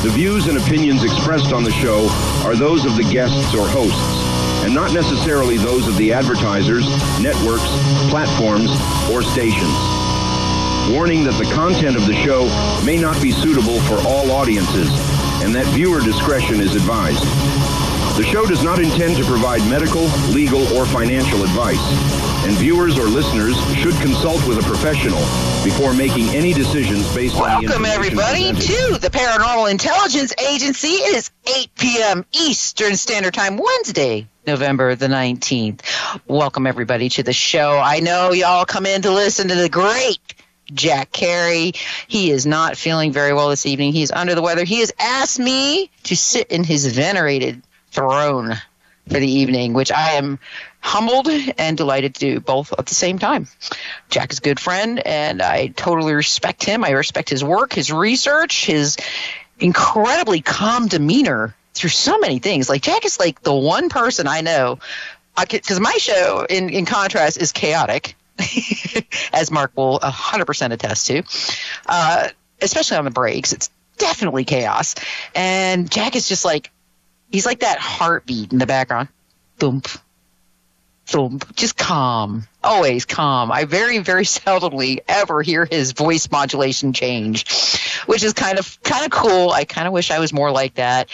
The views and opinions expressed on the show are those of the guests or hosts, and not necessarily those of the advertisers, networks, platforms, or stations. Warning that the content of the show may not be suitable for all audiences, and that viewer discretion is advised. The show does not intend to provide medical, legal, or financial advice, and viewers or listeners should consult with a professional before making any decisions based on the information Welcome, everybody, presented. to the Paranormal Intelligence Agency. It is 8 p.m. Eastern Standard Time, Wednesday, November the 19th. Welcome, everybody, to the show. I know y'all come in to listen to the great Jack Carey. He is not feeling very well this evening. He's under the weather. He has asked me to sit in his venerated throne for the evening, which I am humbled and delighted to do both at the same time. Jack is a good friend, and I totally respect him. I respect his work, his research, his incredibly calm demeanor through so many things. Like, Jack is like the one person I know, because my show, in contrast, is chaotic, as Mark will 100% attest to, especially on the breaks. It's definitely chaos. And Jack is just like, he's like that heartbeat in the background. Thump, thump, just calm, always calm. I very, very seldomly ever hear his voice modulation change, which is kind of cool. I kind of wish I was more like that.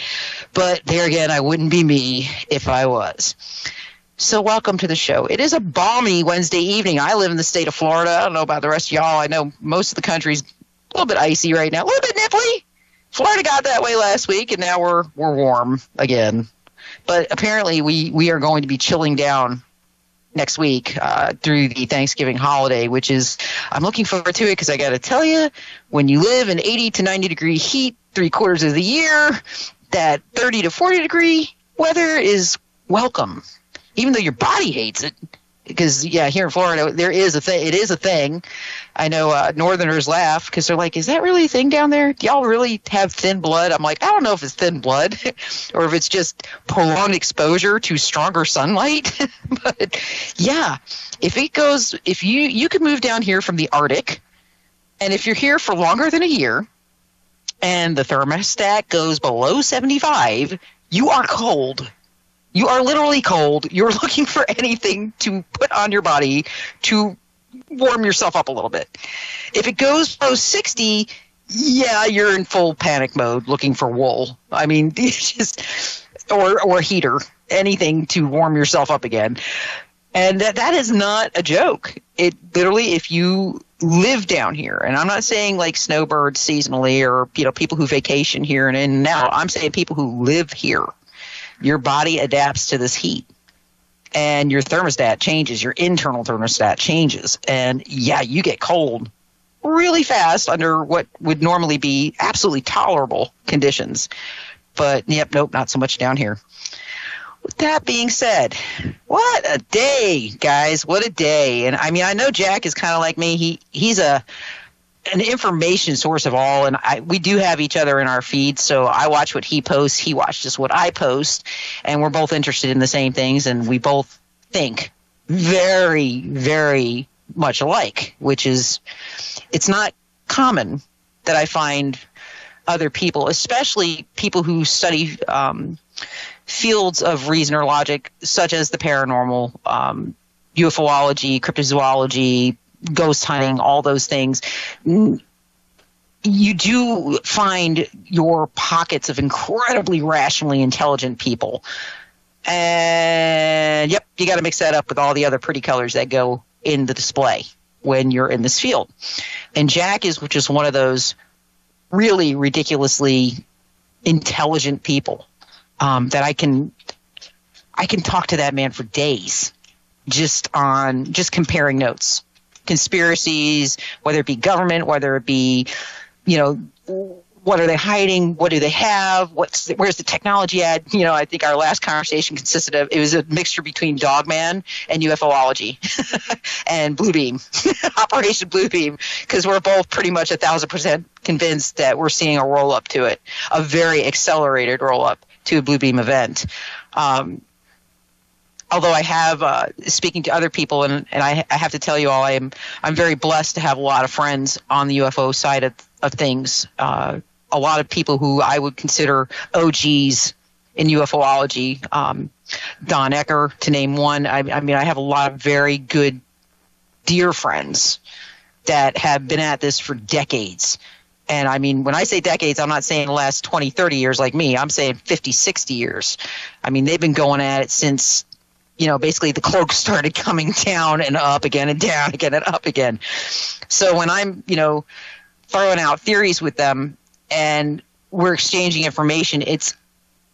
But there again, I wouldn't be me if I was. So welcome to the show. It is a balmy Wednesday evening. I live in the state of Florida. I don't know about the rest of y'all. I know most of the country's a little bit icy right now, a little bit nipply. Florida got that way last week, and now we're warm again. But apparently we are going to be chilling down next week through the Thanksgiving holiday, which is, I'm looking forward to it because I got to tell you, when you live in 80 to 90 degree heat 3/4 of the year, that 30 to 40 degree weather is welcome, even though your body hates it. Because, yeah, here in Florida, there is a thing. It is a thing. I know Northerners laugh because they're like, is that really a thing down there? Do y'all really have thin blood? I'm like, I don't know if it's thin blood or if it's just prolonged exposure to stronger sunlight. But, yeah, if you could move down here from the Arctic, and if you're here for longer than a year and the thermostat goes below 75, you are cold. You are literally cold. You're looking for anything to put on your body to warm yourself up a little bit. If it goes below 60, yeah, you're in full panic mode looking for wool. I mean, it's just or heater, anything to warm yourself up again. And that is not a joke. It literally, if you live down here, and I'm not saying like snowbirds seasonally or people who vacation here and in and out. I'm saying people who live here. Your body adapts to this heat, and your thermostat changes. Your internal thermostat changes, and yeah, you get cold really fast under what would normally be absolutely tolerable conditions. But yep, nope, not so much down here. With that being said, what a day, guys! What a day! And I mean, I know Jack is kind of like me. He's an information source of all, and we do have each other in our feed, so I watch what he posts, he watches what I post, and we're both interested in the same things, and we both think very, very much alike, which is, it's not common that I find other people, especially people who study fields of reason or logic, such as the paranormal, UFOlogy, cryptozoology, ghost hunting, all those things. You do find your pockets of incredibly rationally intelligent people. And, yep, you got to mix that up with all the other pretty colors that go in the display when you're in this field. And Jack is just one of those really ridiculously intelligent people that I can talk to that man for days just comparing notes. Conspiracies, whether it be government, whether it be, what are they hiding? What do they have? Where's the technology at? I think our last conversation consisted of, it was a mixture between Dogman and UFOlogy and Bluebeam, Operation Bluebeam, because we're both pretty much 1,000% convinced that we're seeing a roll up to it, a very accelerated roll up to a Bluebeam event. Although I have, speaking to other people, and I have to tell you all, I'm very blessed to have a lot of friends on the UFO side of things. a lot of people who I would consider OGs in UFOlogy. Don Ecker, to name one. I mean, I have a lot of very good, dear friends that have been at this for decades. And I mean, when I say decades, I'm not saying the last 20, 30 years like me. I'm saying 50, 60 years. I mean, they've been going at it since, basically the cloak started coming down and up again and down again and up again. So when I'm, throwing out theories with them and we're exchanging information, it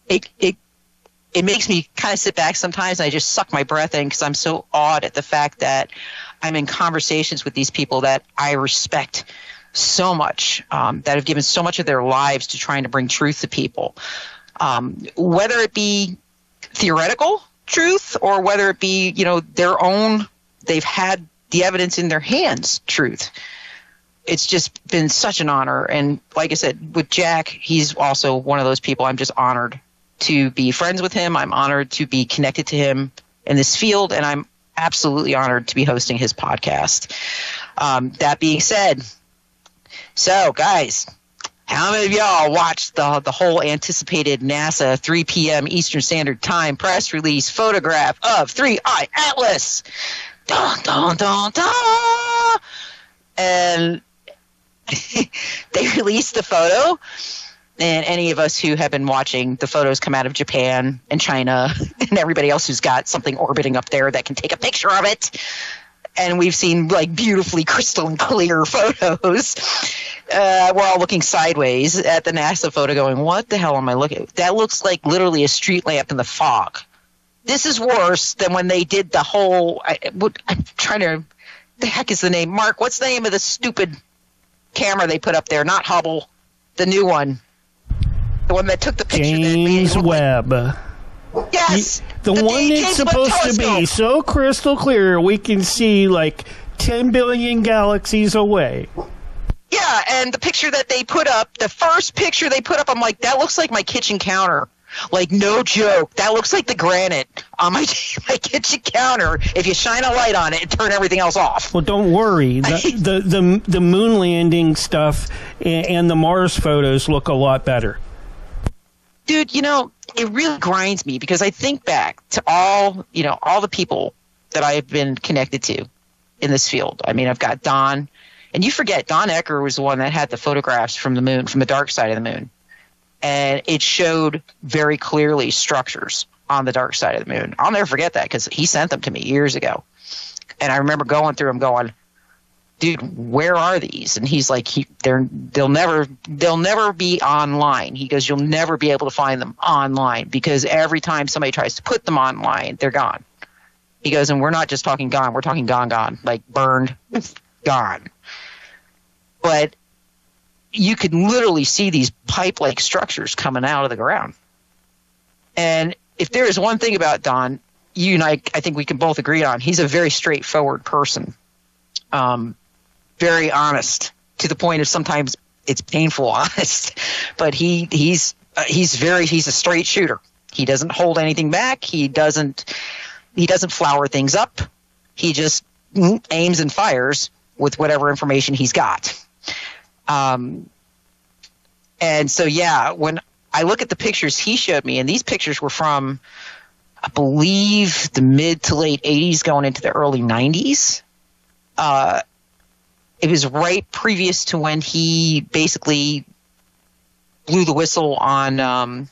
makes me kind of sit back sometimes and I just suck my breath in because I'm so awed at the fact that I'm in conversations with these people that I respect so much, that have given so much of their lives to trying to bring truth to people, whether it be theoretical truth or whether it be, their own, they've had the evidence in their hands truth. It's just been such an honor. And like I said, with Jack, he's also one of those people I'm just honored to be friends with him. I'm honored to be connected to him in this field, and I'm absolutely honored to be hosting his podcast. That being said, so guys, how many of y'all watched the whole anticipated NASA 3 p.m. Eastern Standard Time press release photograph of 3I Atlas? Dun, dun, dun, dun. And they released the photo. And any of us who have been watching the photos come out of Japan and China and everybody else who's got something orbiting up there that can take a picture of it. And we've seen like beautifully crystalline clear photos. We're all looking sideways at the NASA photo going, what the hell am I looking at? That looks like literally a street lamp in the fog. This is worse than when they did the whole, the heck is the name? Mark, what's the name of the stupid camera they put up there? Not Hubble, the new one. The one that took the picture. James Webb. Yes. The one that's supposed to be so crystal clear we can see like 10 billion galaxies away. Yeah, and the picture that they put up, the first picture they put up, I'm like, that looks like my kitchen counter. Like, no joke. That looks like the granite on my kitchen counter. If you shine a light on it and turn everything else off. Well, don't worry. The moon landing stuff and the Mars photos look a lot better. Dude, it really grinds me because I think back to all the people that I have been connected to in this field. I mean, I've got Don, and you forget Don Ecker was the one that had the photographs from the moon, from the dark side of the moon. And it showed very clearly structures on the dark side of the moon. I'll never forget that because he sent them to me years ago. And I remember going through them going, dude, where are these? And he's like, they'll never be online. He goes, you'll never be able to find them online because every time somebody tries to put them online, they're gone. He goes, and we're not just talking gone, we're talking gone, like burned, gone. But you could literally see these pipe-like structures coming out of the ground. And if there is one thing about Don, you and I think we can both agree on, he's a very straightforward person. Very honest to the point of sometimes it's painful honest, but he's a straight shooter. He doesn't hold anything back. He doesn't flower things up. He just aims and fires with whatever information he's got. And so, yeah, when I look at the pictures he showed me, and these pictures were from, I believe, the mid to late 80s going into the early 90s. It was right previous to when he basically blew the whistle on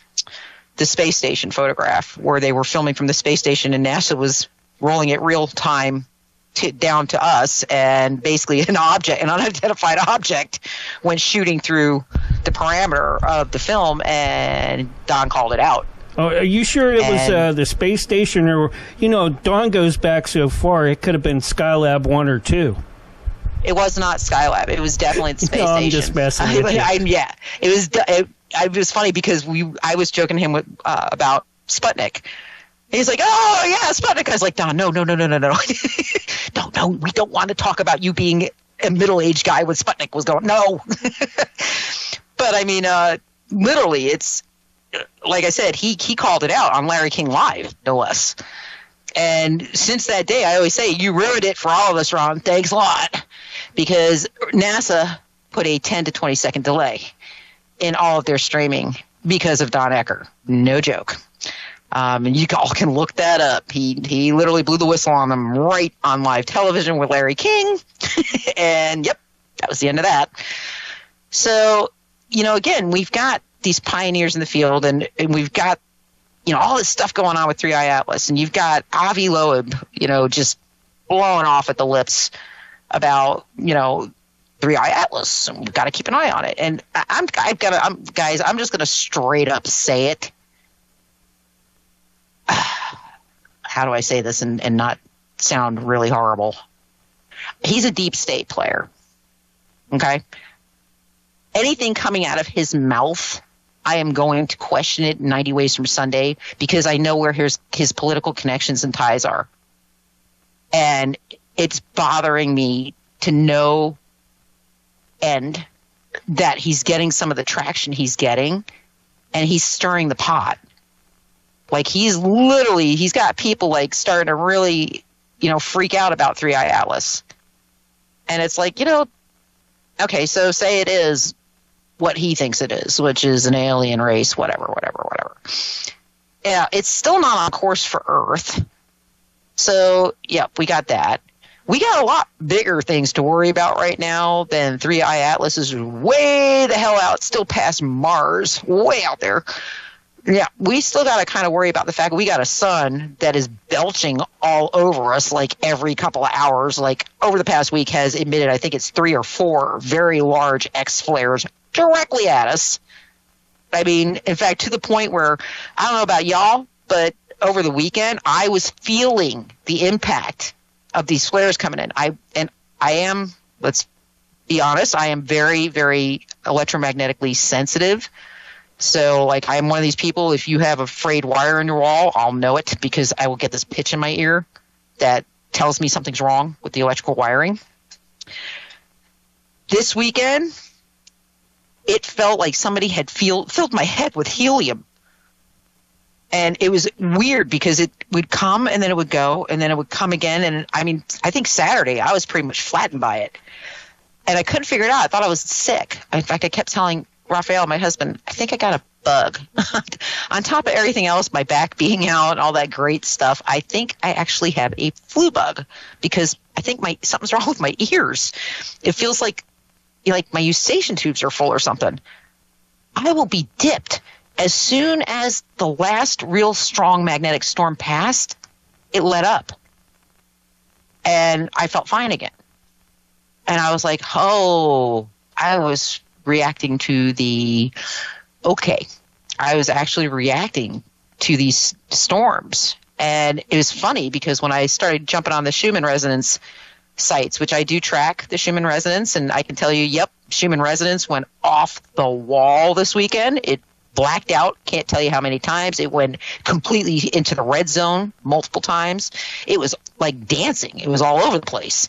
the space station photograph, where they were filming from the space station and NASA was rolling it real time down to us, and basically an unidentified object went shooting through the parameter of the film, and Don called it out. Oh, are you sure it was the space station? Or, Don goes back so far, it could have been Skylab 1 or 2. It was not Skylab. It was definitely the space station. I'm just messing with you. Yeah, it was funny because I was joking to him about Sputnik. He's like, oh, yeah, Sputnik. I was like, Don, no. No, we don't want to talk about you being a middle-aged guy when Sputnik was going. No. But, I mean, literally, it's, like I said, he called it out on Larry King Live, no less. And since that day, I always say, you ruined it for all of us, Ron. Thanks a lot. Because NASA put a 10 to 20 second delay in all of their streaming because of Don Ecker. No joke. And you all can look that up. He literally blew the whistle on them right on live television with Larry King. And, yep, that was the end of that. So, again, we've got these pioneers in the field, and we've got, all this stuff going on with 3i Atlas. And you've got Avi Loeb, just blowing off at the lips about, 3i Atlas. And we've got to keep an eye on it. And guys, I'm just going to straight up say it. How do I say this and not sound really horrible? He's a deep state player. Okay? Anything coming out of his mouth, I am going to question it 90 Ways from Sunday, because I know where his political connections and ties are. And it's bothering me to no end that he's getting some of the traction he's getting, and he's stirring the pot. Like, he's got people like starting to really, freak out about 3i Atlas. And it's like, okay, so say it is what he thinks it is, which is an alien race, whatever. Yeah, it's still not on course for Earth. So, yeah, we got that. We got a lot bigger things to worry about right now than 3i Atlas is way the hell out, still past Mars, way out there. Yeah, we still got to kind of worry about the fact we got a sun that is belching all over us like every couple of hours. Like, over the past week has emitted, I think it's 3 or 4 very large X flares directly at us. I mean, in fact, to the point where, I don't know about y'all, but over the weekend, I was feeling the impact of these flares coming in. I am, let's be honest, I am very, very electromagnetically sensitive. So, like, I'm one of these people, if you have a frayed wire in your wall, I'll know it, because I will get this pitch in my ear that tells me something's wrong with the electrical wiring. This weekend, it felt like somebody had filled my head with helium. And it was weird, because it would come and then it would go and then it would come again. And I mean, I think Saturday I was pretty much flattened by it. And I couldn't figure it out. I thought I was sick. In fact, I kept telling Raphael, my husband, I think I got a bug. On top of everything else, my back being out and all that great stuff, I think I actually have a flu bug, because I think something's wrong with my ears. It feels like my eustachian tubes are full or something. I will be dipped. As soon as the last real strong magnetic storm passed, it let up. And I felt fine again. And I was like, I was reacting to I was actually reacting to these storms. And it was funny, because when I started jumping on the Schumann resonance sites, which I do track the Schumann resonance, and I can tell you, yep, Schumann resonance went off the wall this weekend. It blacked out, can't tell you how many times. It went completely into the red zone multiple times. It was like dancing. It was all over the place.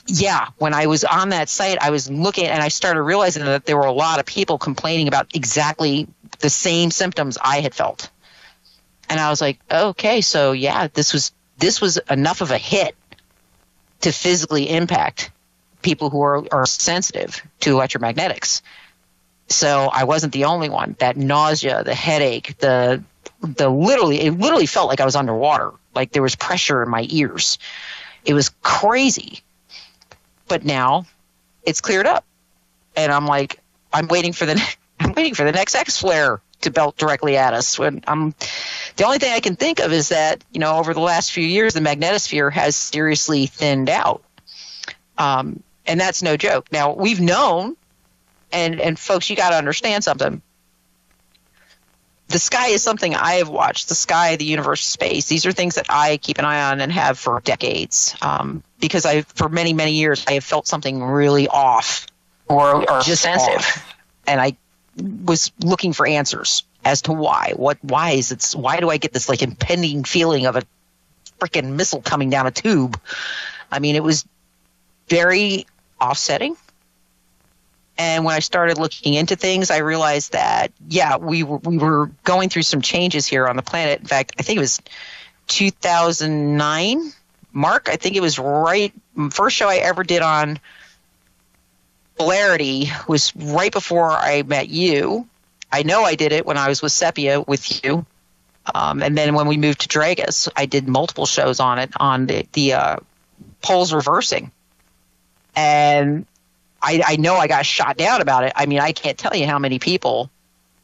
Yeah, when I was on that site, I was looking and I started realizing that there were a lot of people complaining about exactly the same symptoms I had felt. And I was like, okay, so yeah, this was enough of a hit to physically impact people who are sensitive to electromagnetics. So I wasn't the only one. That nausea, the headache, it literally felt like I was underwater, like there was pressure in my ears. It was crazy. But now it's cleared up, and I'm like, I'm waiting for the next X flare to belt directly at us. The only thing I can think of is that, over the last few years, the magnetosphere has seriously thinned out, and that's no joke. Now, we've known, and folks, you got to understand something. The sky is something I have watched. The sky, the universe, space. These are things that I keep an eye on and have for decades. Because for many, many years, I have felt something really off or just sensitive. Off. And I was looking for answers as to why. Why is it? Why do I get this like impending feeling of a freaking missile coming down a tube? I mean, it was very offsetting. And when I started looking into things, I realized that, yeah, we were going through some changes here on the planet. In fact, I think it was 2009, Mark. I think it was right first show I ever did on polarity was right before I met you. I know I did it when I was with Sepia with you. And then when we moved to Dragus, I did multiple shows on it, on the poles reversing. And I know I got shot down about it. I mean, I can't tell you how many people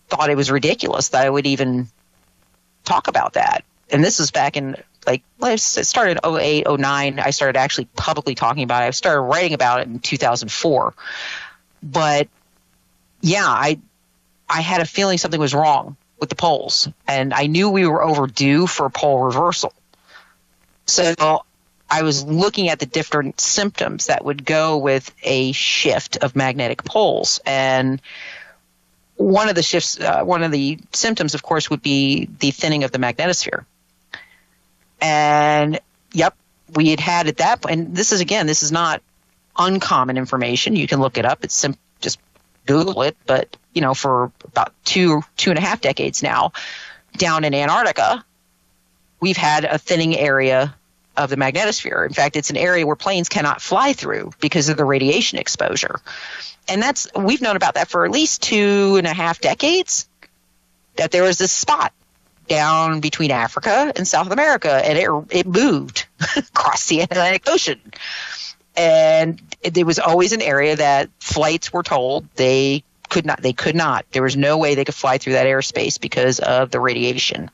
thought it was ridiculous that I would even talk about that. And this was back in, like, it started in 08, 09. I started actually publicly talking about it. I started writing about it in 2004. But, yeah, I had a feeling something was wrong with the poles. And I knew we were overdue for a pole reversal. So I was looking at the different symptoms that would go with a shift of magnetic poles. And one of the symptoms, of course, would be the thinning of the magnetosphere. And, yep, we had at that point, and this is not uncommon information. You can look it up. It's just Google it. But, you know, for about two and a half decades now, down in Antarctica, we've had a thinning area of the magnetosphere. In fact, it's an area where planes cannot fly through because of the radiation exposure. And we've known about that for at least 2.5 decades, that there was this spot down between Africa and South America, and it moved across the Atlantic Ocean. And there was always an area that flights were told they could not. There was no way they could fly through that airspace because of the radiation.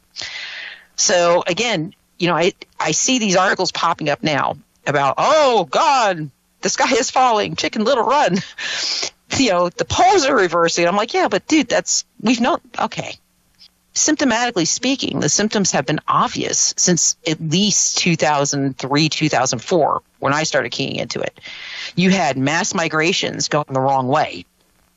So again, you know, I see these articles popping up now about, oh God, the sky is falling, Chicken Little run. You know, the poles are reversing. I'm like, yeah, but dude, we've known, okay. Symptomatically speaking, the symptoms have been obvious since at least 2003, 2004, when I started keying into it. You had mass migrations going the wrong way.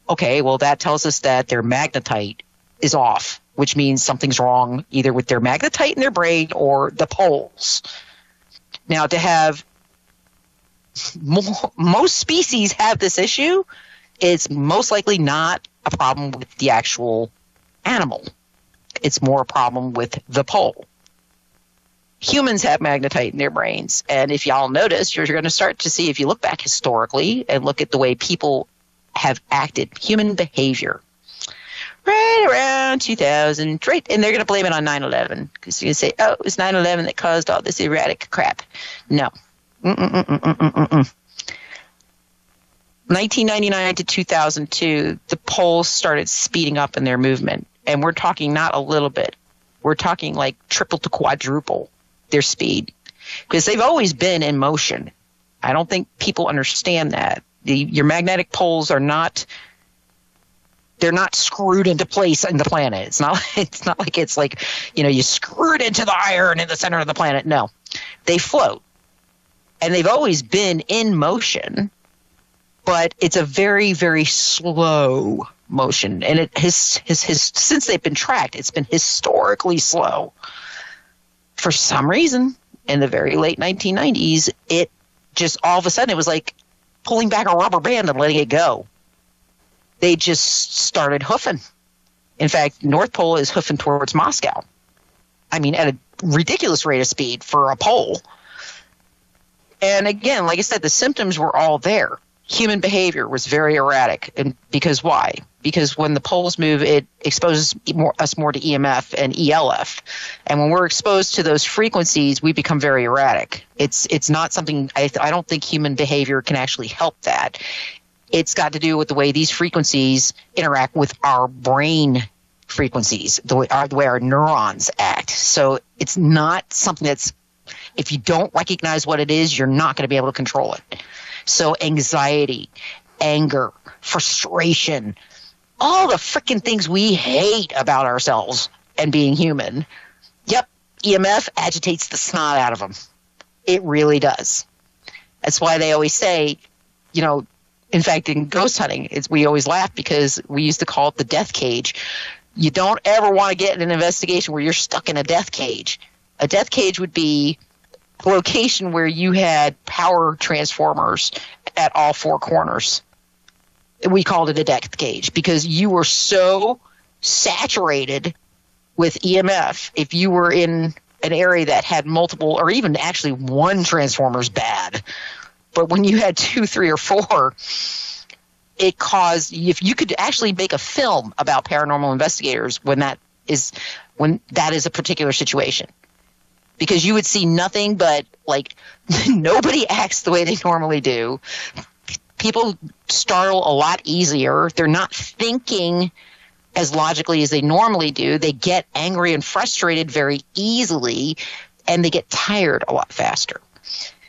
Okay, well, that tells us that their magnetite is off, which means something's wrong either with their magnetite in their brain or the poles. Now, to have most species have this issue, it's most likely not a problem with the actual animal. It's more a problem with the pole. Humans have magnetite in their brains. And if y'all notice, you're going to start to see, if you look back historically and look at the way people have acted, human behavior, right around 2000, right, and they're going to blame it on 9/11 because you're going to say, oh, it was 9/11 that caused all this erratic crap. No. 1999 to 2002, the poles started speeding up in their movement. And we're talking not a little bit. We're talking like triple to quadruple their speed. Because they've always been in motion. I don't think people understand that. Your magnetic poles are not, they're not screwed into place in the planet. It's not like it's like, you know, you screw it into the iron in the center of the planet. No. They float. And they've always been in motion. But it's a very, very slow motion. And it has since they've been tracked, it's been historically slow. For some reason, in the very late 1990s, it just all of a sudden, it was like pulling back a rubber band and letting it go. They just started hoofing. In fact, North Pole is hoofing towards Moscow. I mean, at a ridiculous rate of speed for a pole. And again, like I said, the symptoms were all there. Human behavior was very erratic. And because why? Because when the poles move, it exposes us more to EMF and ELF. And when we're exposed to those frequencies, we become very erratic. It's not something, I don't think human behavior can actually help that. It's got to do with the way these frequencies interact with our brain frequencies, the way our neurons act. So it's not something that's, if you don't recognize what it is, you're not going to be able to control it. So anxiety, anger, frustration, all the freaking things we hate about ourselves and being human. Yep, EMF agitates the snot out of them. It really does. That's why they always say, you know, in fact, in ghost hunting, we always laugh because we used to call it the death cage. You don't ever want to get in an investigation where you're stuck in a death cage. A death cage would be a location where you had power transformers at all four corners. We called it a death cage because you were so saturated with EMF. If you were in an area that had multiple or even actually one transformer's bad, but when you had 2, 3, or 4, it caused, if you could actually make a film about paranormal investigators when that is a particular situation, because you would see nothing but like nobody acts the way they normally do. People startle a lot easier. They're not thinking as logically as they normally do. They get angry and frustrated very easily, and they get tired a lot faster.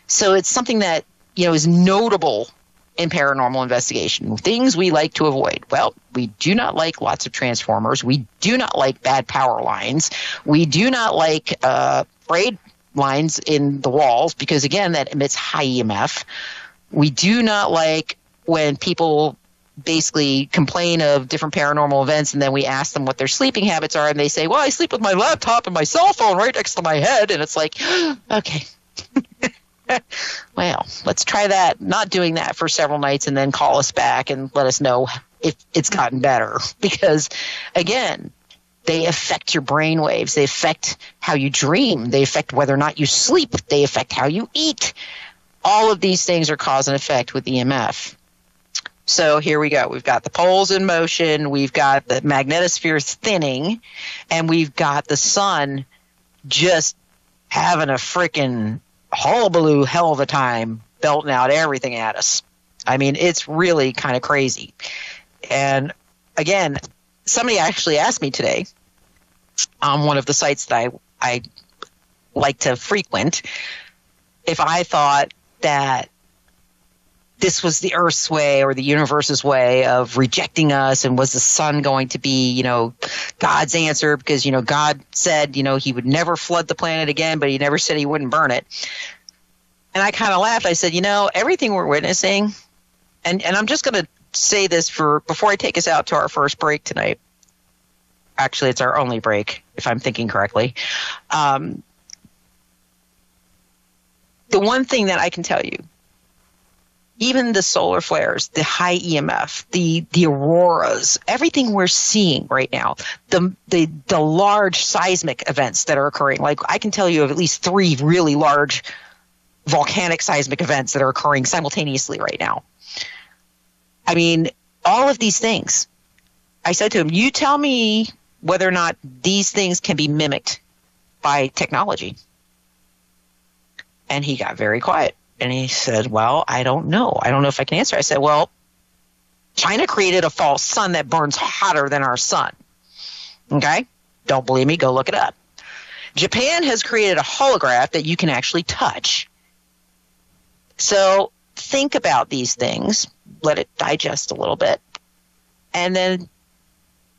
So it's something that, is notable in paranormal investigation. Things we like to avoid. Well, we do not like lots of transformers. We do not like bad power lines. We do not like braid lines in the walls because, again, that emits high EMF. We do not like when people basically complain of different paranormal events, and then we ask them what their sleeping habits are, and they say, well, I sleep with my laptop and my cell phone right next to my head. And it's like, okay. Well, let's try that, not doing that for several nights, and then call us back and let us know if it's gotten better. Because, again, they affect your brain waves. They affect how you dream. They affect whether or not you sleep. They affect how you eat. All of these things are cause and effect with EMF. So here we go. We've got the poles in motion. We've got the magnetosphere thinning. And we've got the sun just having a freaking hullabaloo hell of a time belting out everything at us. I mean, it's really kind of crazy. And again, somebody actually asked me today on one of the sites that I like to frequent if I thought that this was the Earth's way or the universe's way of rejecting us, and was the sun going to be, God's answer? Because, God said, he would never flood the planet again, but he never said he wouldn't burn it. And I kind of laughed. I said, everything we're witnessing, and I'm just going to say this before I take us out to our first break tonight. Actually, it's our only break, if I'm thinking correctly. The one thing that I can tell you, even the solar flares, the high EMF, the auroras, everything we're seeing right now, the large seismic events that are occurring. Like, I can tell you of at least 3 really large volcanic seismic events that are occurring simultaneously right now. I mean, all of these things. I said to him, you tell me whether or not these things can be mimicked by technology. And he got very quiet. And he said, well, I don't know. I don't know if I can answer. I said, well, China created a false sun that burns hotter than our sun. Okay? Don't believe me? Go look it up. Japan has created a holograph that you can actually touch. So think about these things. Let it digest a little bit. And then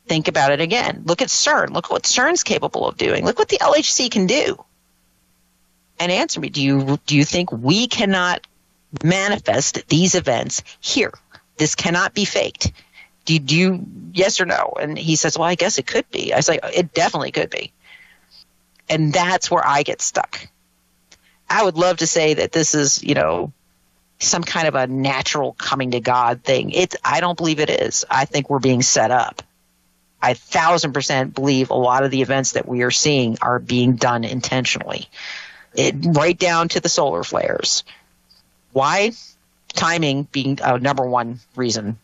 think about it again. Look at CERN. Look what CERN's capable of doing. Look what the LHC can do. And answer me, do you think we cannot manifest these events here? This cannot be faked. Do you, yes or no? And he says, well, I guess it could be. I say, it definitely could be. And that's where I get stuck. I would love to say that this is, some kind of a natural coming to God thing. I don't believe it is. I think we're being set up. I 1,000% believe a lot of the events that we are seeing are being done intentionally. Right down to the solar flares. Why? Timing being number one reason.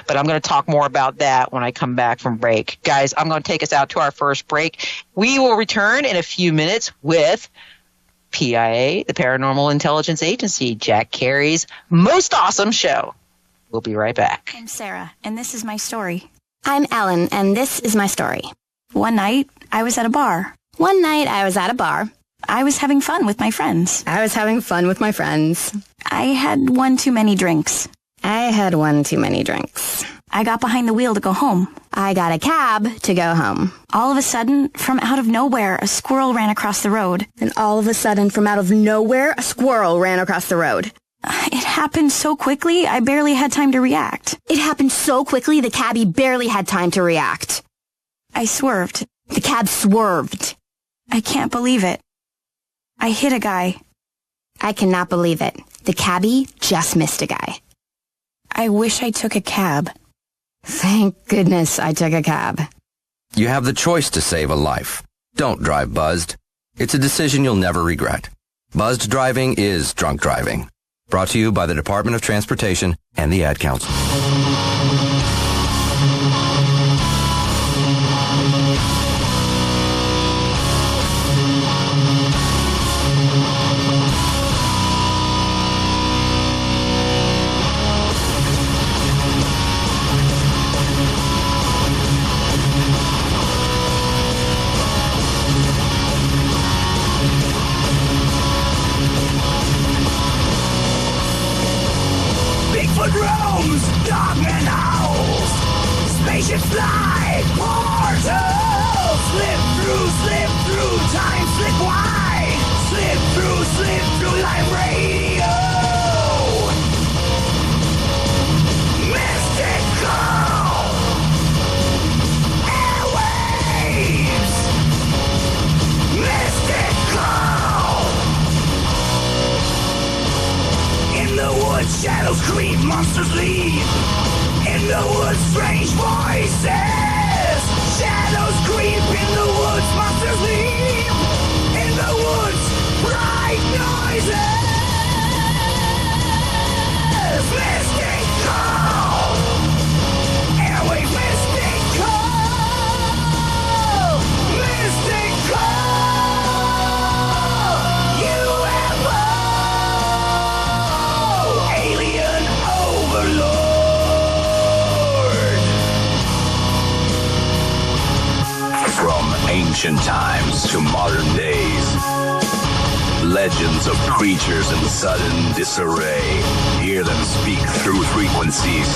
But I'm going to talk more about that when I come back from break. Guys, I'm going to take us out to our first break. We will return in a few minutes with PIA, the Paranormal Intelligence Agency, Jack Carey's most awesome show. We'll be right back. I'm Sarah, and this is my story. I'm Ellen, and this is my story. One night, I was at a bar. I was having fun with my friends. I had one too many drinks. I got behind the wheel to go home. I got a cab to go home. All of a sudden, from out of nowhere, a squirrel ran across the road. It happened so quickly, I barely had time to react. The cabbie barely had time to react. I swerved. The cab swerved. I can't believe it. I hit a guy. I cannot believe it. The cabbie just missed a guy. I wish I took a cab. Thank goodness I took a cab. You have the choice to save a life. Don't drive buzzed. It's a decision you'll never regret. Buzzed driving is drunk driving. Brought to you by the Department of Transportation and the Ad Council. Ancient times to modern days. Legends of creatures in sudden disarray. Hear them speak through frequencies.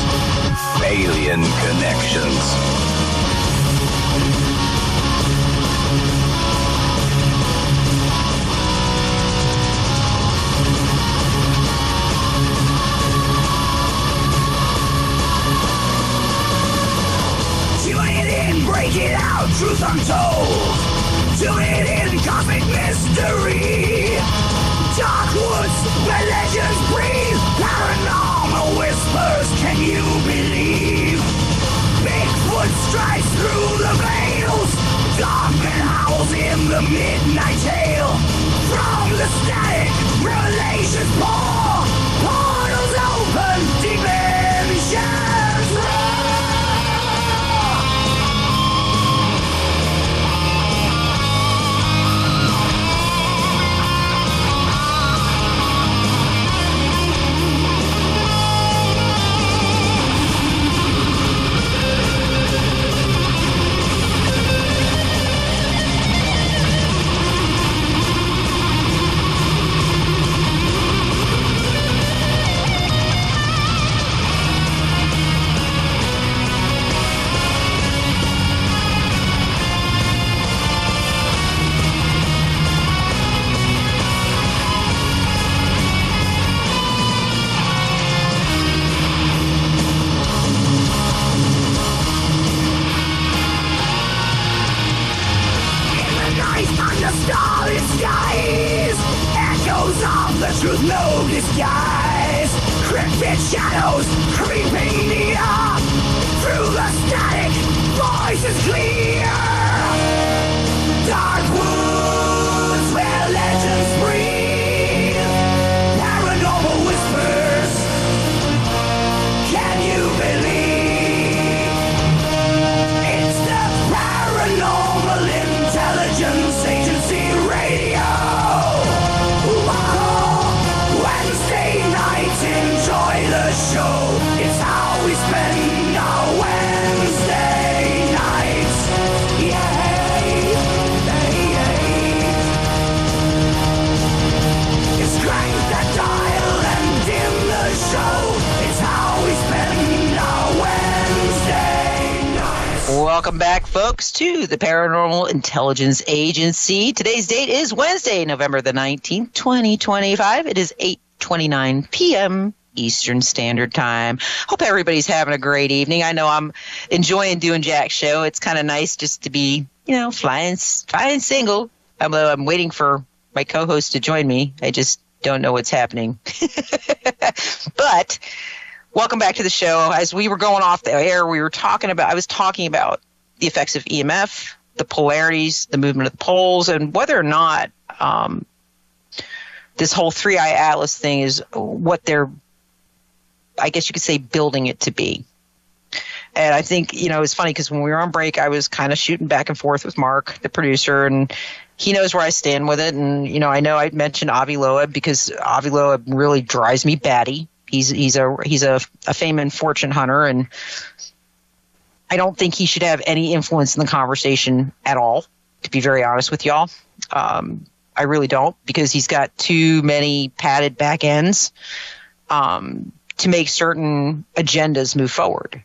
Alien connections. Break it out, truth untold. Do it in cosmic mystery. Dark woods where legends breathe. Paranormal whispers, can you believe? Bigfoot strikes through the veils. Dogman howls in the midnight tale. From the static, revelations pour. Portals open, dimensions roar. Truth, no disguise. Cryptid shadows creeping near. Through the static, voices clear. Dark woods where legends breathe. Paranormal whispers. Can you believe? It's the Paranormal Intelligence Agency Radio. Enjoy the show. It's how we spend our Wednesday nights. Yay, It's crank that dial and dim the show. It's how we spend our Wednesday nights. Welcome back, folks, to the Paranormal Intelligence Agency. Today's date is Wednesday, November the 19th, 2025. It is 8:29 p.m. Eastern Standard Time. Hope everybody's having a great evening. I know I'm enjoying doing Jack's show. It's kind of nice just to be, flying single. Although I'm waiting for my co-host to join me. I just don't know what's happening. But welcome back to the show. As we were going off the air, I was talking about the effects of EMF, the polarities, the movement of the poles, and whether or not this whole 3-eye atlas thing is what they're, I guess you could say, building it to be. And I think, it's funny because when we were on break, I was kind of shooting back and forth with Mark, the producer, and he knows where I stand with it. And, I know I mentioned Avi Loeb because Avi Loeb really drives me batty. He's a fame and fortune hunter, and I don't think he should have any influence in the conversation at all, to be very honest with y'all. I really don't, because he's got too many padded back ends to make certain agendas move forward.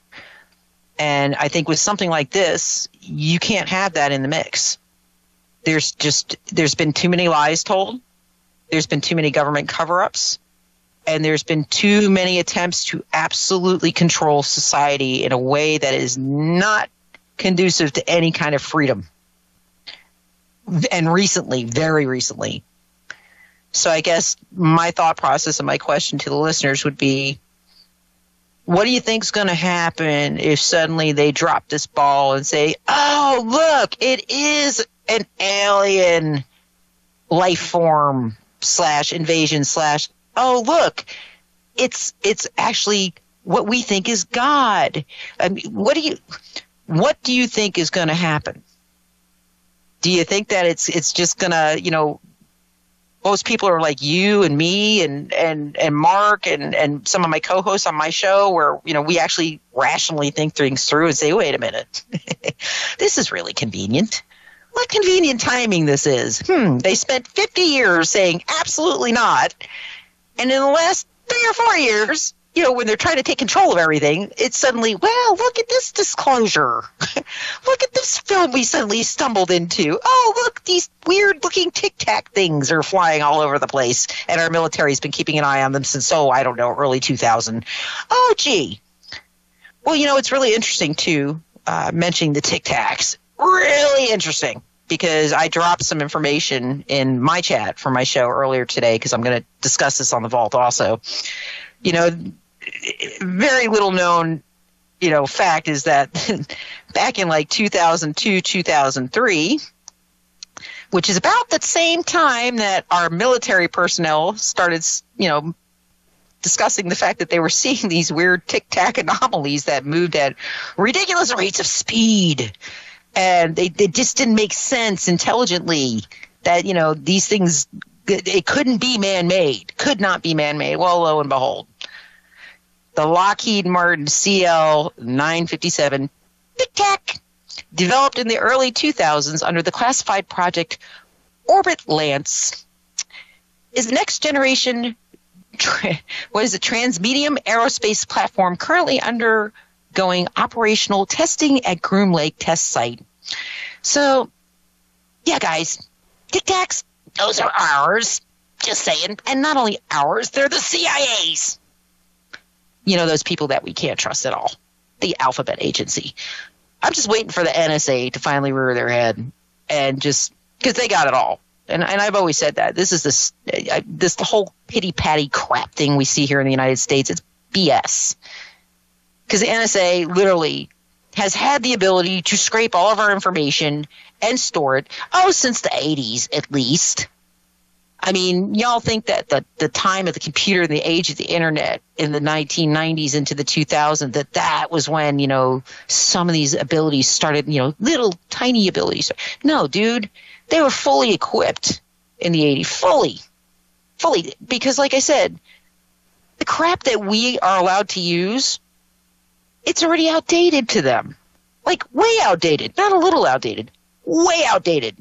And I think with something like this, you can't have that in the mix. There's been too many lies told. There's been too many government cover-ups. And there's been too many attempts to absolutely control society in a way that is not conducive to any kind of freedom. And recently, very recently. So I guess my thought process and my question to the listeners would be, what do you think's going to happen if suddenly they drop this ball and say, oh, look, it is an alien life form / invasion / oh, look, it's actually what we think is God. I mean, what do you think is going to happen? Do you think that it's just going to, most people are like you and me and Mark and some of my co-hosts on my show where, we actually rationally think things through and say, wait a minute, this is really convenient. What convenient timing this is. They spent 50 years saying absolutely not. And in the last 3 or 4 years, when they're trying to take control of everything, it's suddenly, well, look at this disclosure. Look at this film we suddenly stumbled into. Oh, look, these weird-looking Tic Tac things are flying all over the place, and our military's been keeping an eye on them since, I don't know, early 2000. Oh, gee. Well, it's really interesting, too, mentioning the Tic Tacs. Really interesting, because I dropped some information in my chat for my show earlier today, because I'm going to discuss this on the Vault also. Very little known, fact is that back in like 2002, 2003, which is about the same time that our military personnel started, discussing the fact that they were seeing these weird tic-tac anomalies that moved at ridiculous rates of speed. And they just didn't make sense intelligently that, these things, it couldn't be man-made, could not be man-made. Well, lo and behold. The Lockheed Martin CL-957 Tic Tac, developed in the early 2000s under the classified project Orbit Lance, is the next generation transmedium aerospace platform currently undergoing operational testing at Groom Lake Test Site. So, yeah, guys, Tic Tacs, those are ours. Just saying. And not only ours, they're the CIA's. Those people that we can't trust at all. The Alphabet Agency. I'm just waiting for the NSA to finally rear their head and just because they got it all. And I've always said that. This is the whole pity-patty crap thing we see here in the United States. It's BS. Because the NSA literally has had the ability to scrape all of our information and store it, since the 80s at least. I mean, y'all think that the time of the computer and the age of the internet in the 1990s into the 2000s, that was when, some of these abilities started, little tiny abilities. No, dude, they were fully equipped in the 80s. Fully. Because like I said, the crap that we are allowed to use, it's already outdated to them. Like way outdated, not a little outdated, way outdated.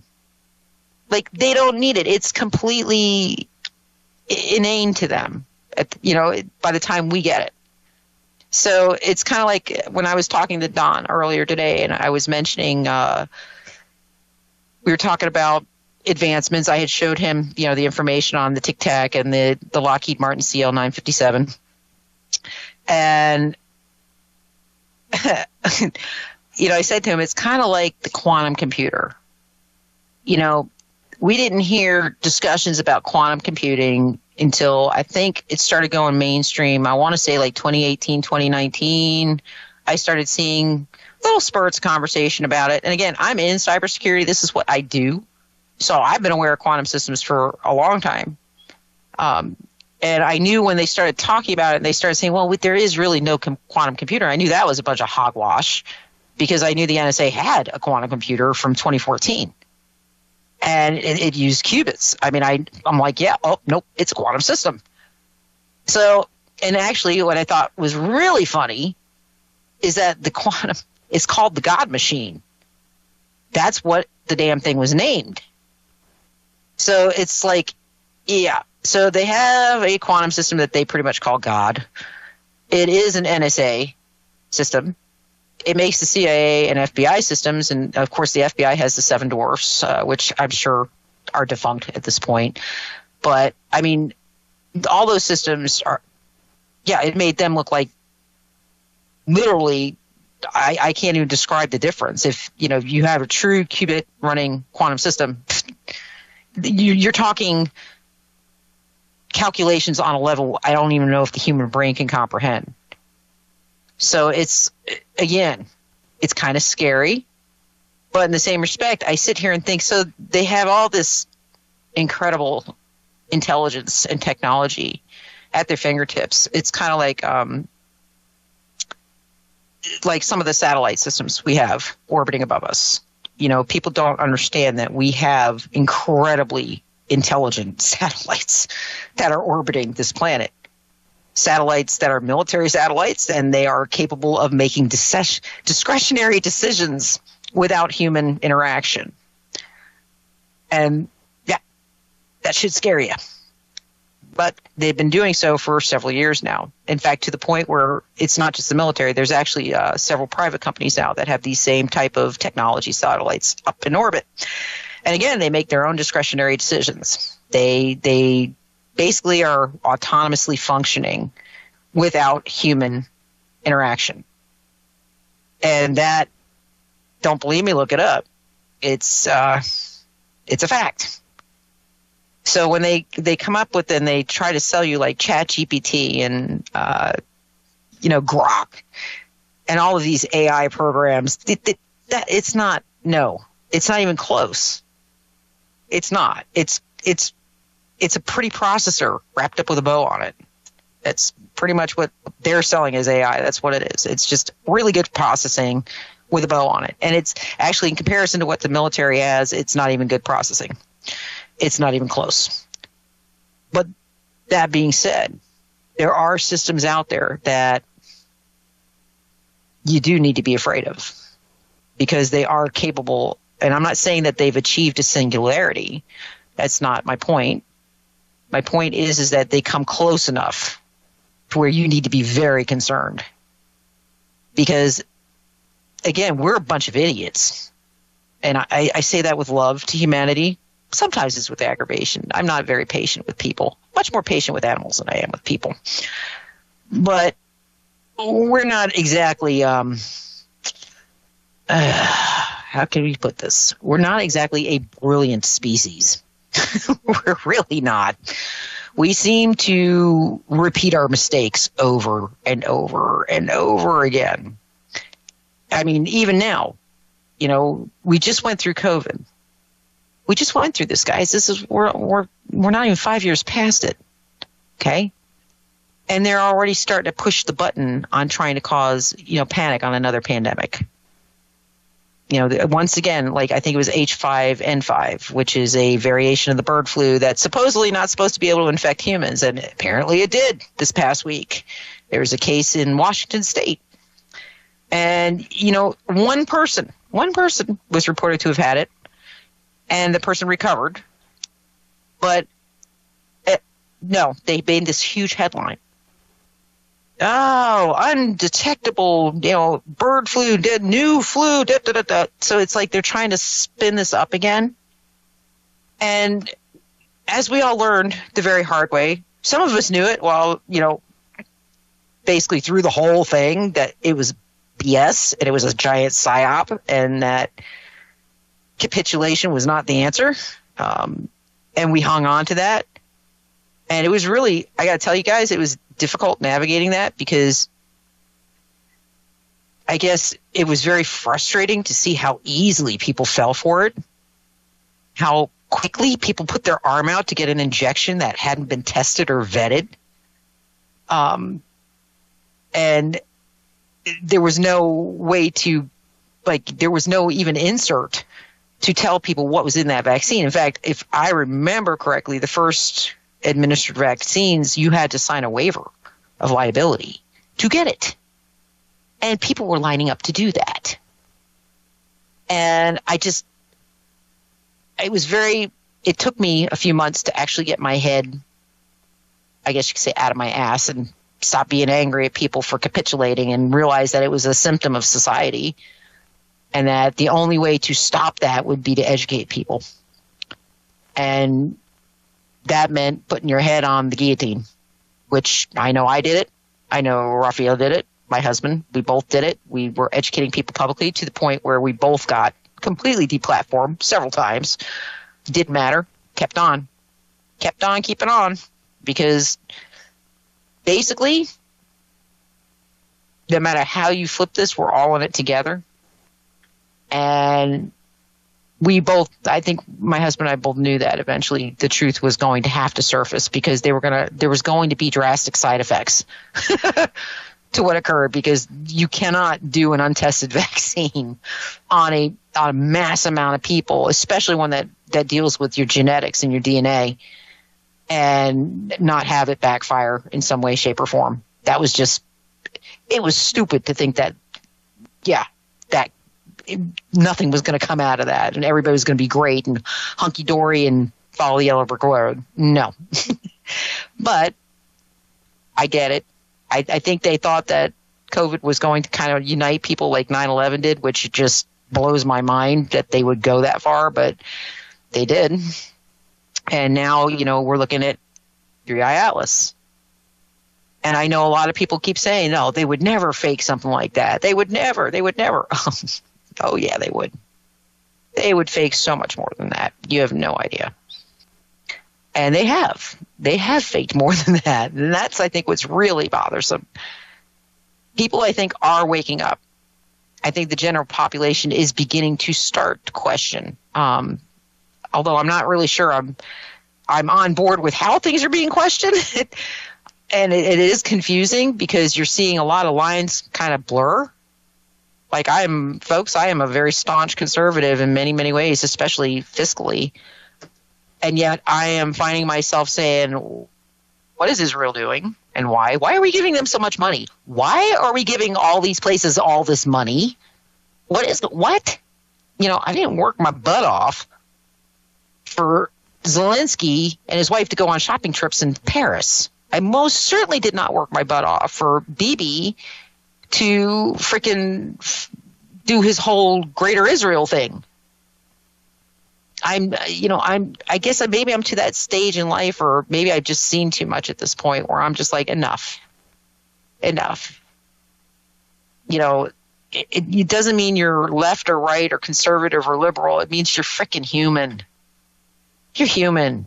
Like, they don't need it. It's completely inane to them, by the time we get it. So it's kind of like when I was talking to Don earlier today, and I was mentioning, we were talking about advancements. I had showed him, the information on the Tic Tac and the Lockheed Martin CL-957. And, I said to him, it's kind of like the quantum computer. We didn't hear discussions about quantum computing until I think it started going mainstream. I want to say like 2018, 2019. I started seeing little spurts of conversation about it. And again, I'm in cybersecurity. This is what I do. So I've been aware of quantum systems for a long time. And I knew when they started talking about it, and they started saying, well, there is really no quantum computer. I knew that was a bunch of hogwash because I knew the NSA had a quantum computer from 2014. And it used qubits. I mean, I'm like, yeah, oh, nope, it's a quantum system. So, and actually what I thought was really funny is that the quantum is called the God machine. That's what the damn thing was named. So it's like, yeah. So they have a quantum system that they pretty much call God. It is an NSA system. It makes the CIA and FBI systems, and of course the FBI has the Seven Dwarfs, which I'm sure are defunct at this point. But I mean, all those systems are, yeah, it made them look like literally, I can't even describe the difference. If you have a true qubit running quantum system, you're talking calculations on a level I don't even know if the human brain can comprehend. So it's kind of scary, but in the same respect, I sit here and think, so they have all this incredible intelligence and technology at their fingertips. It's kind of like some of the satellite systems we have orbiting above us. People don't understand that we have incredibly intelligent satellites that are orbiting this planet. Satellites that are military satellites, and they are capable of making discretionary decisions without human interaction. And yeah, that should scare you. But they've been doing so for several years now. In fact, to the point where it's not just the military. There's actually several private companies now that have these same type of technology satellites up in orbit. And again, they make their own discretionary decisions. They basically are autonomously functioning without human interaction. And that, don't believe me, look it up. It's a fact. So when they come up with and they try to sell you like ChatGPT and Grok and all of these AI programs, it's not even close. It's not. It's a pretty processor wrapped up with a bow on it. That's pretty much what they're selling as AI. That's what it is. It's just really good processing with a bow on it. And it's actually, in comparison to what the military has, it's not even good processing. It's not even close. But that being said, there are systems out there that you do need to be afraid of because they are capable. And I'm not saying that they've achieved a singularity. That's not my point. My point is that they come close enough to where you need to be very concerned. Because, again, we're a bunch of idiots. And I say that with love to humanity. Sometimes it's with aggravation. I'm not very patient with people. Much more patient with animals than I am with people. But we're not exactly, how can we put this? We're not exactly a brilliant species. We're really not. We seem to repeat our mistakes over and over and over again. I mean, even now, we just went through COVID. We just went through this, guys. We're not even 5 years past it. Okay? And they're already starting to push the button on trying to cause, panic on another pandemic. Once again, like I think it was H5N5, which is a variation of the bird flu that's supposedly not supposed to be able to infect humans. And apparently it did this past week. There was a case in Washington State. And, one person was reported to have had it. And the person recovered. But, no, they made this huge headline. Oh, undetectable, bird flu, new flu, da, da, da, da. So it's like they're trying to spin this up again. And as we all learned the very hard way, some of us knew it basically through the whole thing that it was BS and it was a giant psyop and that capitulation was not the answer. And we hung on to that. And it was really, I got to tell you guys, it was difficult navigating that because I guess it was very frustrating to see how easily people fell for it, how quickly people put their arm out to get an injection that hadn't been tested or vetted. And there was no way to, there was no even insert to tell people what was in that vaccine. In fact, if I remember correctly, the first administered vaccines, you had to sign a waiver of liability to get it. And people were lining up to do that. And it took me a few months to actually get my head, I guess you could say, out of my ass and stop being angry at people for capitulating and realize that it was a symptom of society and that the only way to stop that would be to educate people. And that meant putting your head on the guillotine, which I know I did it. I know Raphael did it. My husband, we both did it. We were educating people publicly to the point where we both got completely deplatformed several times. Didn't matter. Kept on keeping on, because basically, no matter how you flip this, we're all in it together. And we both, I think my husband and I both knew that eventually the truth was going to have to surface, because there was going to be drastic side effects to what occurred, because you cannot do an untested vaccine on a mass amount of people, especially one that deals with your genetics and your DNA, and not have it backfire in some way, shape, or form. That was just, it was stupid to think that, nothing was going to come out of that and everybody was going to be great and hunky-dory and follow the yellow brick road. No. But I get it. I think they thought that COVID was going to kind of unite people like 9/11 did, which just blows my mind that they would go that far, but they did. And now, we're looking at 3i Atlas. And I know a lot of people keep saying, no, they would never fake something like that. They would never. Oh, yeah, they would. They would fake so much more than that. You have no idea. And they have. They have faked more than that. And that's, I think, what's really bothersome. People, I think, are waking up. I think the general population is beginning to start to question. Although I'm not really sure I'm on board with how things are being questioned. And it is confusing, because you're seeing a lot of lines kind of blur. Like I am a very staunch conservative in many, many ways, especially fiscally. And yet I am finding myself saying, what is Israel doing and why? Why are we giving them so much money? Why are we giving all these places all this money? What? I didn't work my butt off for Zelensky and his wife to go on shopping trips in Paris. I most certainly did not work my butt off for Bibi to freaking do his whole Greater Israel thing. I guess maybe I'm to that stage in life, or maybe I've just seen too much at this point where I'm just like, enough. It doesn't mean you're left or right or conservative or liberal. It means you're freaking human. You're human.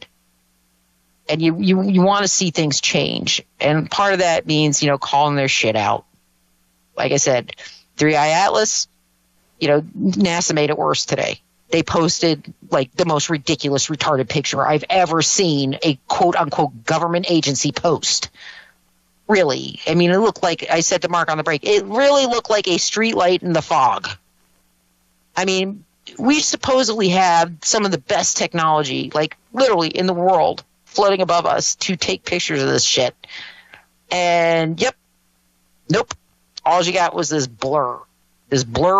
And you want to see things change. And part of that means, calling their shit out. Like I said, 3i Atlas, NASA made it worse today. They posted like the most ridiculous, retarded picture I've ever seen a quote-unquote government agency post. Really. I mean, it looked like, I said to Mark on the break, it really looked like a street light in the fog. I mean, we supposedly have some of the best technology, like literally in the world, floating above us to take pictures of this shit. And, nope. All you got was this blur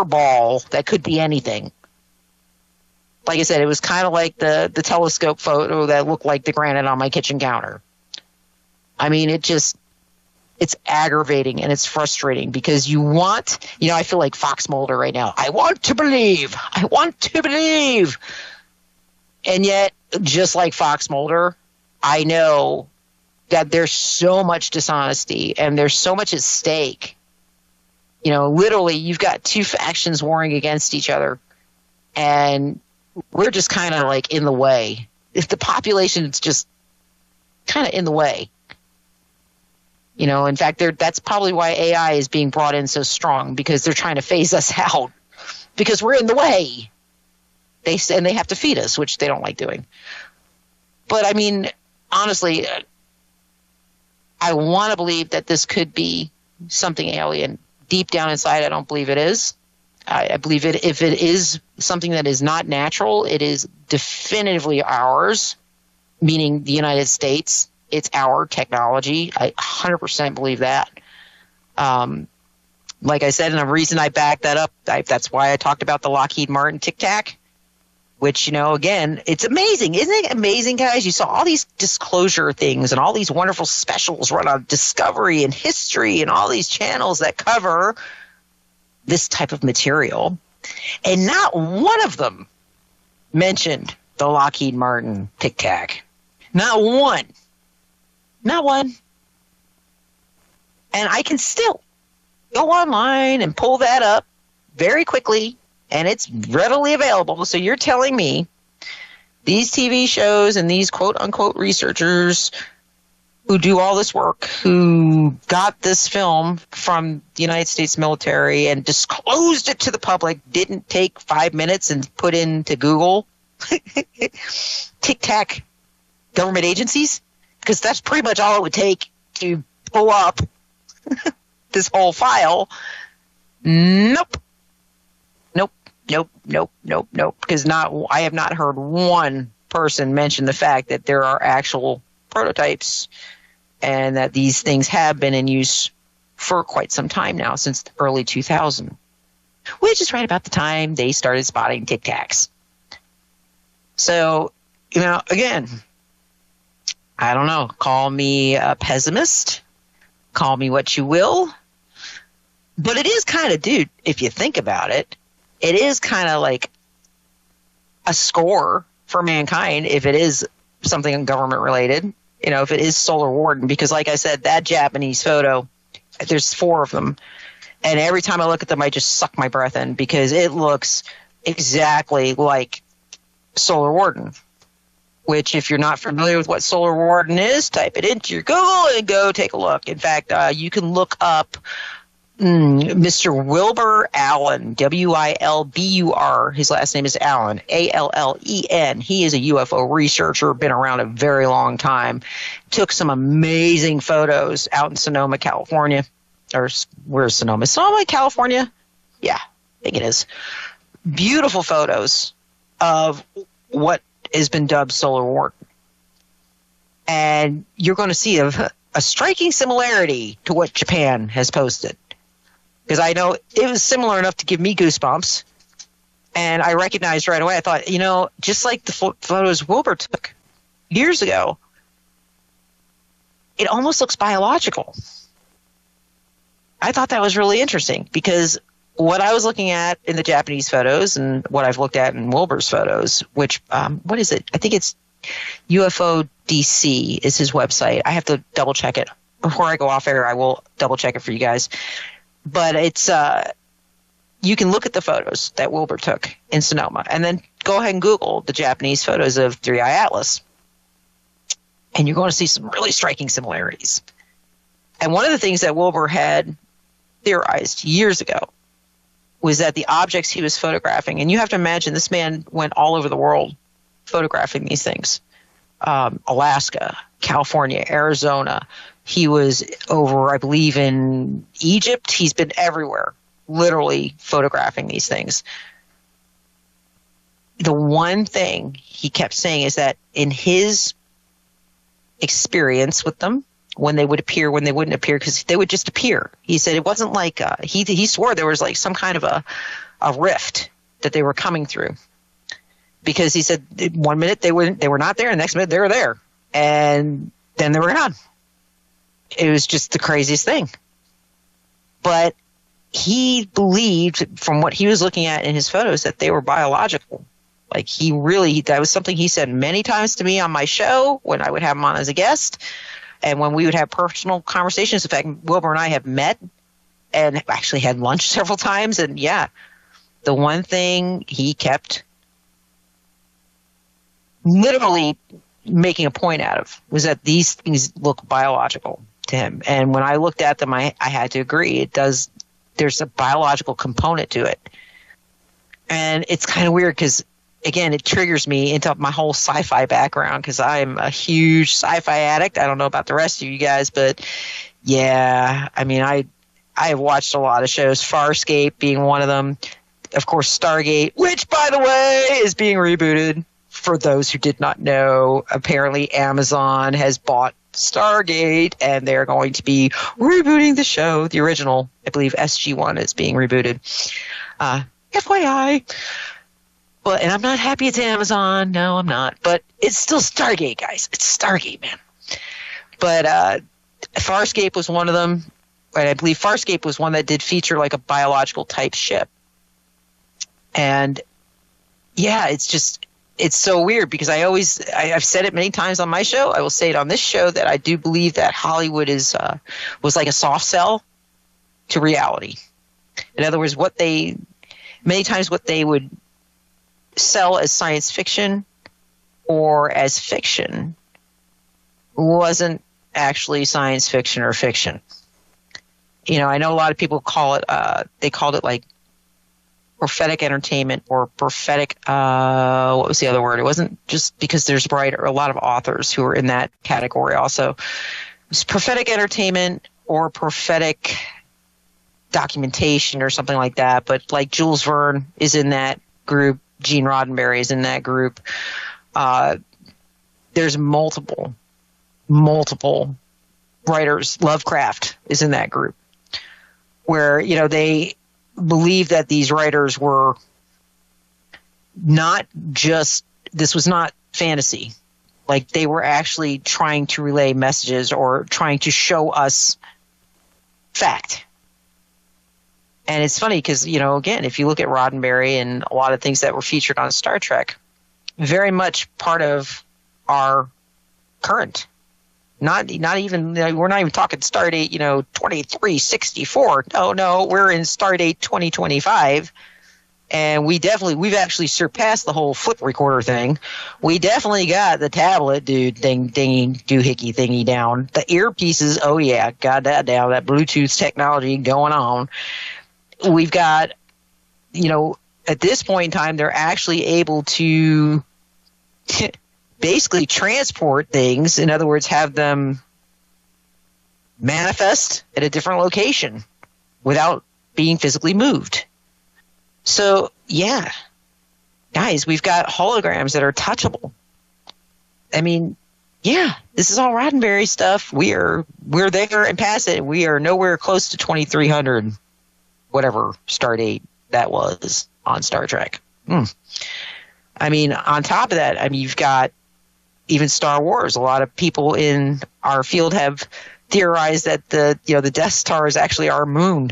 ball that could be anything. Like I said, it was kind of like the telescope photo that looked like the granite on my kitchen counter. I mean, it's aggravating and it's frustrating, because I feel like Fox Mulder right now. I want to believe. And yet, just like Fox Mulder, I know that there's so much dishonesty and there's so much at stake. Literally, you've got two factions warring against each other, and we're just kind of like in the way. If the population is just kind of in the way. In fact, that's probably why AI is being brought in so strong, because they're trying to phase us out, because we're in the way. And they have to feed us, which they don't like doing. But I mean, honestly, I want to believe that this could be something alien. Deep down inside, I don't believe it is. I believe it. If it is something that is not natural, it is definitively ours, meaning the United States. It's our technology. I 100% believe that. Like I said, and the reason I backed that up, that's why I talked about the Lockheed Martin Tic Tac, which, again, it's amazing. Isn't it amazing, guys? You saw all these disclosure things and all these wonderful specials run on Discovery and History and all these channels that cover this type of material. And not one of them mentioned the Lockheed Martin Tic Tac. Not one. Not one. And I can still go online and pull that up very quickly, and it's readily available. So you're telling me these TV shows and these quote-unquote researchers who do all this work, who got this film from the United States military and disclosed it to the public, didn't take 5 minutes and put into Google Tic Tac government agencies? Because that's pretty much all it would take to pull up this whole file. Nope. Because I have not heard one person mention the fact that there are actual prototypes and that these things have been in use for quite some time now, since the early 2000s, which is right about the time they started spotting Tic Tacs. So, again, I don't know. Call me a pessimist. Call me what you will. But it is kind of, dude, if you think about it, it is kind of like a score for mankind if it is something government related. If it is Solar Warden, because like I said, that Japanese photo, there's 4 of them. And every time I look at them, I just suck my breath in because it looks exactly like Solar Warden. Which, if you're not familiar with what Solar Warden is, type it into your Google and go take a look. In fact, you can look up Mr. Wilbur Allen, Wilbur. His last name is Allen, Allen. He is a UFO researcher, been around a very long time. Took some amazing photos out in Sonoma, California. Or where's Sonoma? Sonoma, California? Yeah, I think it is. Beautiful photos of what has been dubbed Solar Warden. And you're going to see a striking similarity to what Japan has posted. Because I know it was similar enough to give me goosebumps. And I recognized right away, I thought, just like the photos Wilbur took years ago, it almost looks biological. I thought that was really interesting because what I was looking at in the Japanese photos and what I've looked at in Wilbur's photos, which, what is it? I think it's UFO DC is his website. I have to double check it. Before I go off air, I will double check it for you guys. But it's, you can look at the photos that Wilbur took in Sonoma and then go ahead and Google the Japanese photos of 3-Eye Atlas. And you're going to see some really striking similarities. And one of the things that Wilbur had theorized years ago was that the objects he was photographing, and you have to imagine this man went all over the world photographing these things. Alaska, California, Arizona. He was over, I believe, in Egypt. He's been everywhere, literally photographing these things. The one thing he kept saying is that in his experience with them, when they would appear, when they wouldn't appear, because they would just appear. He said it wasn't like, he swore there was like some kind of a rift that they were coming through. Because he said 1 minute they were not there, and the next minute they were there. And then they were gone. It was just the craziest thing. But he believed, from what he was looking at in his photos, that they were biological. Like that was something he said many times to me on my show when I would have him on as a guest. And when we would have personal conversations. In fact, Wilbur and I have met and actually had lunch several times. And yeah, the one thing he kept literally making a point out of was that these things look biological to him. And when I looked at them, I had to agree. It does. There's a biological component to it. And it's kind of weird because again, it triggers me into my whole sci-fi background because I'm a huge sci-fi addict. I don't know about the rest of you guys, but yeah, I mean, I have watched a lot of shows, Farscape being one of them. Of course, Stargate, which, by the way, is being rebooted. For those who did not know, apparently Amazon has bought Stargate, and they're going to be rebooting the show. The original, I believe, SG-1 is being rebooted. FYI. But, and I'm not happy it's Amazon. No, I'm not. But it's still Stargate, guys. It's Stargate, man. But Farscape was one of them. And I believe Farscape was one that did feature like a biological type ship. And yeah, it's so weird because I've said it many times on my show. I will say it on this show that I do believe that Hollywood was like a soft sell to reality. In other words, many times what they would sell as science fiction or as fiction wasn't actually science fiction or fiction. You know, I know a lot of people call it, they called it like prophetic entertainment or prophetic, what was the other word? It wasn't just because there's a lot of authors who are in that category also. It's prophetic entertainment or prophetic documentation or something like that. But like Jules Verne is in that group. Gene Roddenberry is in that group. There's multiple writers. Lovecraft is in that group where, you know, they believe that these writers were not just, this was not fantasy. Like they were actually trying to relay messages or trying to show us fact. And it's funny because, you know, again, if you look at Roddenberry and a lot of things that were featured on Star Trek, very much part of our current. Not even, we're not even talking Stardate, 2364. No, we're in Stardate 2025. And we've actually surpassed the whole flip recorder thing. We definitely got the tablet, dude, dingy, doohickey thingy down. The earpieces, oh yeah, got that down. That Bluetooth technology going on. We've got, at this point in time, they're actually able to basically transport things. In other words, have them manifest at a different location without being physically moved. So, yeah, guys, we've got holograms that are touchable. I mean, yeah, this is all Roddenberry stuff. We're there and past it. We are nowhere close to 2300, whatever Stardate that was on Star Trek. I mean, on top of that, you've got even Star Wars. A lot of people in our field have theorized that the Death Star is actually our moon.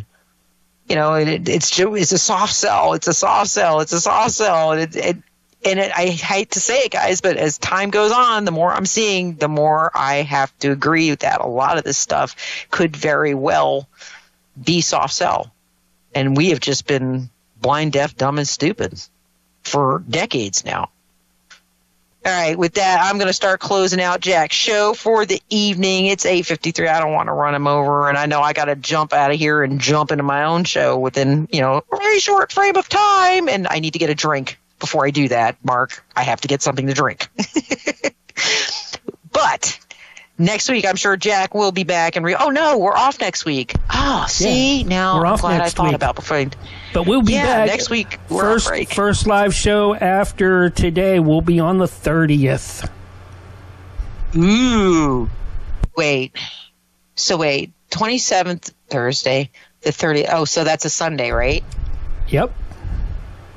It's a soft sell. It's a soft sell. It's a soft sell. I hate to say it, guys, but as time goes on, the more I'm seeing, the more I have to agree with that. A lot of this stuff could very well be soft sell. And we have just been blind, deaf, dumb, and stupid for decades now. All right, with that, I'm going to start closing out Jack's show for the evening. It's 8:53. I don't want to run him over, and I know I got to jump out of here and jump into my own show within, a very short frame of time, and I need to get a drink before I do that, Mark. I have to get something to drink. But next week, I'm sure Jack will be back. Oh, no, we're off next week. Oh, see? Yeah, now we're I'm off glad next I thought week. About before. But we'll be back. Next week. We're on break. First live show after today will be on the 30th. Ooh. Wait. 27th Thursday, the 30th. Oh, so that's a Sunday, right? Yep.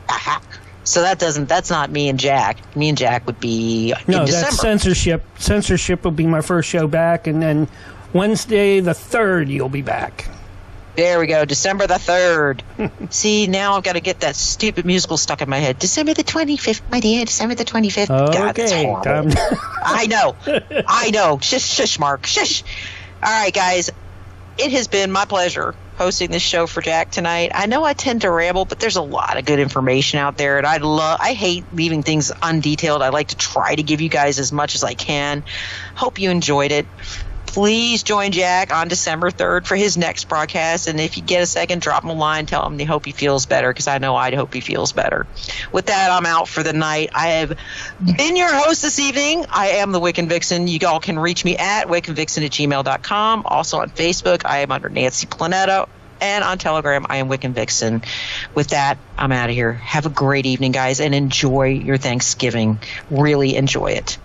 Aha. So that's not me and Jack. Me and Jack would be in December. No, that's censorship. Censorship will be my first show back, and then Wednesday the 3rd you'll be back. There we go, December the 3rd. See, now I've got to get that stupid musical stuck in my head. December the 25th, my dear, December the 25th. Okay. God, that's horrible. I know. Shush, Mark, shush. All right, guys, it has been my pleasure hosting this show for Jack tonight. I know I tend to ramble, but there's a lot of good information out there, and I hate leaving things undetailed. I like to try to give you guys as much as I can. Hope you enjoyed it. please join Jack on December 3rd for his next broadcast. And if you get a second, drop him a line. Tell him you hope he feels better, because I know I hope he feels better. With that, I'm out for the night. I have been your host this evening. I am the Wiccan Vixen. You all can reach me at wiccanvixen@gmail.com. Also on Facebook, I am under Nancy Planetto. And on Telegram, I am Wiccan Vixen. With that, I'm out of here. Have a great evening, guys, and enjoy your Thanksgiving. Really enjoy it.